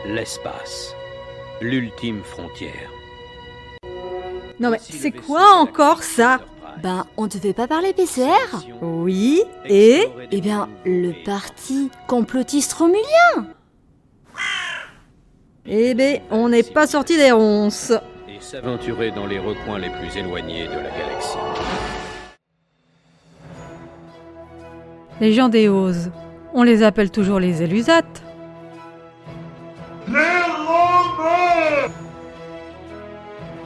l'espace, l'ultime frontière. Non mais c'est quoi encore ça ? Ben, on devait pas parler PCR ? Oui, et ? Eh bien, le parti complotiste romulien. Eh ben, on n'est pas sorti des ronces. Et s'aventurer dans les recoins les plus éloignés de la galaxie. Les gens d'Eos, on les appelle toujours les Élusates.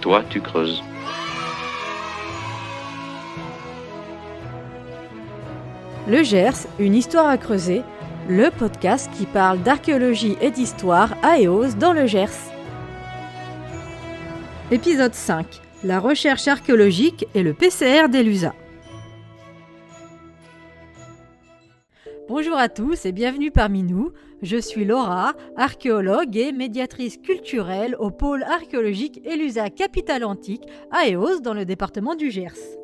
Toi, tu creuses. Le Gers, une histoire à creuser, le podcast qui parle d'archéologie et d'histoire à Eos dans le Gers. Épisode 5. La recherche archéologique et le PCR d'Elusa. Bonjour à tous et bienvenue parmi nous. Je suis Laura, archéologue et médiatrice culturelle au pôle archéologique Elusa Capitale Antique à Eos dans le département du Gers.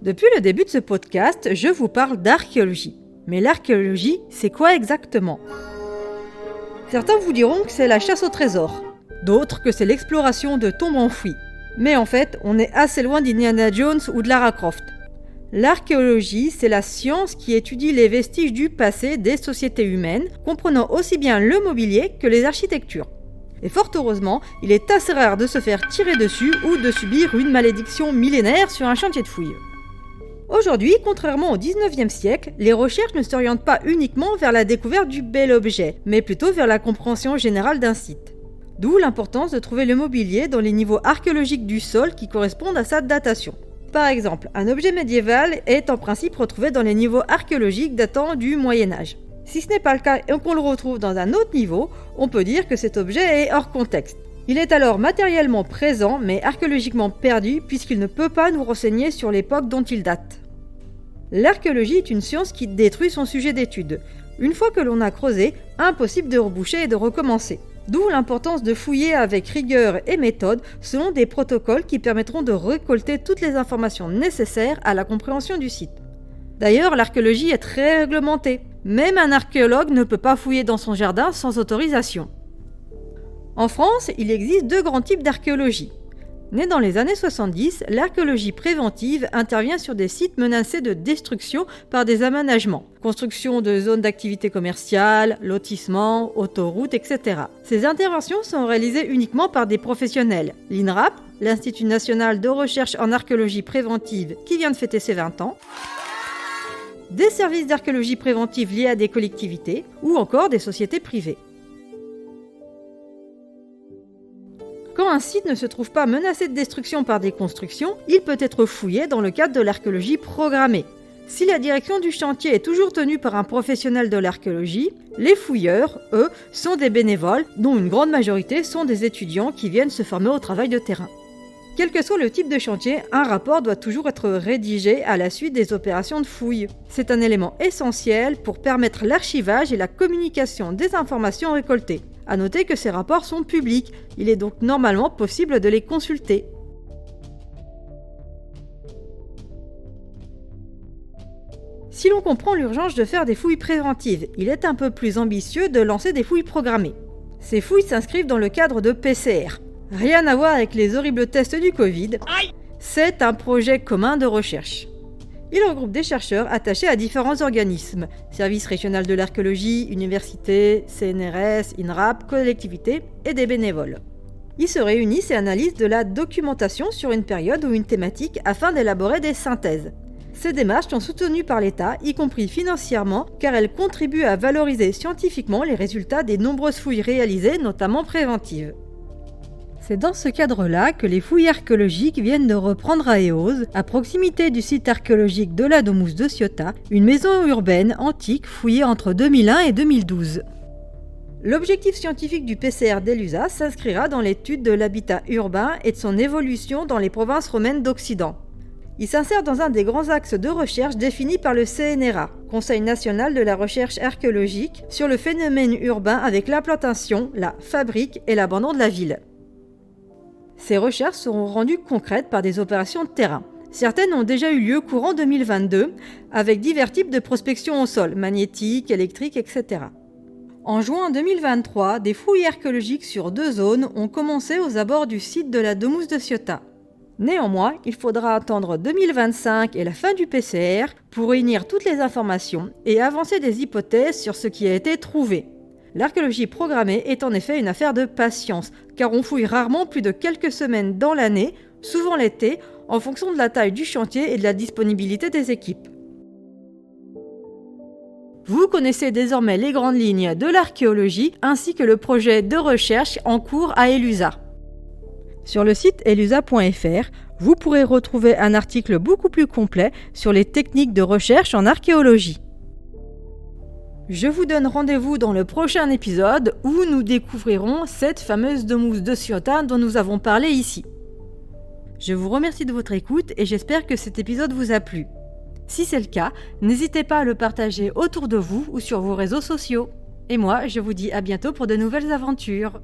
Depuis le début de ce podcast, je vous parle d'archéologie. Mais l'archéologie, c'est quoi exactement ? Certains vous diront que c'est la chasse au trésor, d'autres que c'est l'exploration de tombes enfouies. Mais en fait, on est assez loin d'Indiana Jones ou de Lara Croft. L'archéologie, c'est la science qui étudie les vestiges du passé des sociétés humaines, comprenant aussi bien le mobilier que les architectures. Et fort heureusement, il est assez rare de se faire tirer dessus ou de subir une malédiction millénaire sur un chantier de fouilles. Aujourd'hui, contrairement au 19e siècle, les recherches ne s'orientent pas uniquement vers la découverte du bel objet, mais plutôt vers la compréhension générale d'un site. D'où l'importance de trouver le mobilier dans les niveaux archéologiques du sol qui correspondent à sa datation. Par exemple, un objet médiéval est en principe retrouvé dans les niveaux archéologiques datant du Moyen-Âge. Si ce n'est pas le cas et qu'on le retrouve dans un autre niveau, on peut dire que cet objet est hors contexte. Il est alors matériellement présent mais archéologiquement perdu puisqu'il ne peut pas nous renseigner sur l'époque dont il date. L'archéologie est une science qui détruit son sujet d'étude. Une fois que l'on a creusé, impossible de reboucher et de recommencer. D'où l'importance de fouiller avec rigueur et méthode selon des protocoles qui permettront de récolter toutes les informations nécessaires à la compréhension du site. D'ailleurs, l'archéologie est très réglementée. Même un archéologue ne peut pas fouiller dans son jardin sans autorisation. En France, il existe deux grands types d'archéologie. Née dans les années 70, l'archéologie préventive intervient sur des sites menacés de destruction par des aménagements. Construction de zones d'activité commerciale, lotissements, autoroutes, etc. Ces interventions sont réalisées uniquement par des professionnels. L'INRAP, l'Institut national de recherche en archéologie préventive qui vient de fêter ses 20 ans, des services d'archéologie préventive liés à des collectivités ou encore des sociétés privées. Quand un site ne se trouve pas menacé de destruction par des constructions, il peut être fouillé dans le cadre de l'archéologie programmée. Si la direction du chantier est toujours tenue par un professionnel de l'archéologie, les fouilleurs, eux, sont des bénévoles, dont une grande majorité sont des étudiants qui viennent se former au travail de terrain. Quel que soit le type de chantier, un rapport doit toujours être rédigé à la suite des opérations de fouille. C'est un élément essentiel pour permettre l'archivage et la communication des informations récoltées. À noter que ces rapports sont publics, il est donc normalement possible de les consulter. Si l'on comprend l'urgence de faire des fouilles préventives, il est un peu plus ambitieux de lancer des fouilles programmées. Ces fouilles s'inscrivent dans le cadre de PCR. Rien à voir avec les horribles tests du Covid. C'est un projet commun de recherche. Il regroupe des chercheurs attachés à différents organismes, services régionaux de l'archéologie, universités, CNRS, INRAP, collectivités et des bénévoles. Ils se réunissent et analysent de la documentation sur une période ou une thématique afin d'élaborer des synthèses. Ces démarches sont soutenues par l'État, y compris financièrement, car elles contribuent à valoriser scientifiquement les résultats des nombreuses fouilles réalisées, notamment préventives. C'est dans ce cadre-là que les fouilles archéologiques viennent de reprendre à Eos, à proximité du site archéologique de la Domus de Ciotat, une maison urbaine antique fouillée entre 2001 et 2012. L'objectif scientifique du PCR d'Elusa s'inscrira dans l'étude de l'habitat urbain et de son évolution dans les provinces romaines d'Occident. Il s'insère dans un des grands axes de recherche définis par le CNRA, Conseil national de la recherche archéologique, sur le phénomène urbain avec l'implantation, la fabrique et l'abandon de la ville. Ces recherches seront rendues concrètes par des opérations de terrain. Certaines ont déjà eu lieu courant 2022, avec divers types de prospection au sol, magnétique, électrique, etc. En juin 2023, des fouilles archéologiques sur 2 zones ont commencé aux abords du site de la Domus de Ciotat. Néanmoins, il faudra attendre 2025 et la fin du PCR pour réunir toutes les informations et avancer des hypothèses sur ce qui a été trouvé. L'archéologie programmée est en effet une affaire de patience, car on fouille rarement plus de quelques semaines dans l'année, souvent l'été, en fonction de la taille du chantier et de la disponibilité des équipes. Vous connaissez désormais les grandes lignes de l'archéologie ainsi que le projet de recherche en cours à ELUSA. Sur le site elusa.fr, vous pourrez retrouver un article beaucoup plus complet sur les techniques de recherche en archéologie. Je vous donne rendez-vous dans le prochain épisode où nous découvrirons cette fameuse Domus de Ciotat dont nous avons parlé ici. Je vous remercie de votre écoute et j'espère que cet épisode vous a plu. Si c'est le cas, n'hésitez pas à le partager autour de vous ou sur vos réseaux sociaux. Et moi, je vous dis à bientôt pour de nouvelles aventures.